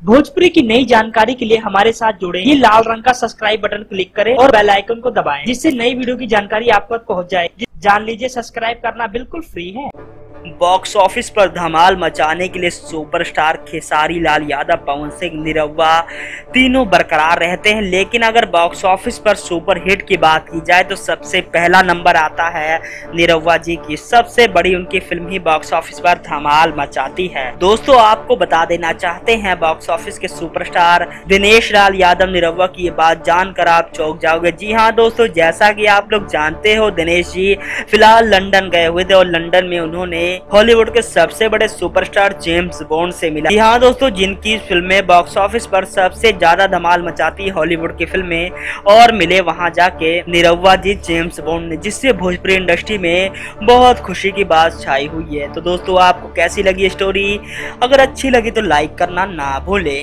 भोजपुरी की नई जानकारी के लिए हमारे साथ जुड़े। ये लाल रंग का सब्सक्राइब बटन क्लिक करें और बेल आइकन को दबाएं, जिससे नई वीडियो की जानकारी आप तक पहुंच जाए। जान लीजिए, सब्सक्राइब करना बिल्कुल फ्री है। बॉक्स ऑफिस पर धमाल मचाने के लिए सुपरस्टार खेसारी लाल यादव, पवन सिंह, निरहुआ तीनों बरकरार रहते हैं। लेकिन अगर बॉक्स ऑफिस पर सुपर हिट की बात की जाए तो सबसे पहला नंबर आता है निरहुआ जी की। सबसे बड़ी उनकी फिल्म ही बॉक्स ऑफिस पर धमाल मचाती है। दोस्तों, आपको बता देना चाहते हैं, बॉक्स ऑफिस के सुपरस्टार दिनेश लाल यादव निरहुआ की ये बात जानकर आप चौंक जाओगे। जी हाँ दोस्तों, जैसा कि आप लोग जानते हो, दिनेश जी फिलहाल लंदन गए हुए थे और लंदन में उन्होंने हॉलीवुड के सबसे बड़े सुपरस्टार जेम्स बॉन्ड से मिला। जी हाँ दोस्तों, जिनकी फिल्में बॉक्स ऑफिस पर सबसे ज्यादा धमाल मचाती हॉलीवुड की फिल्में, और मिले वहां जाके निरहुआ जी जेम्स बॉन्ड ने, जिससे भोजपुरी इंडस्ट्री में बहुत खुशी की बात छाई हुई है। तो दोस्तों, आपको कैसी लगी स्टोरी? अगर अच्छी लगी तो लाइक करना ना भूले।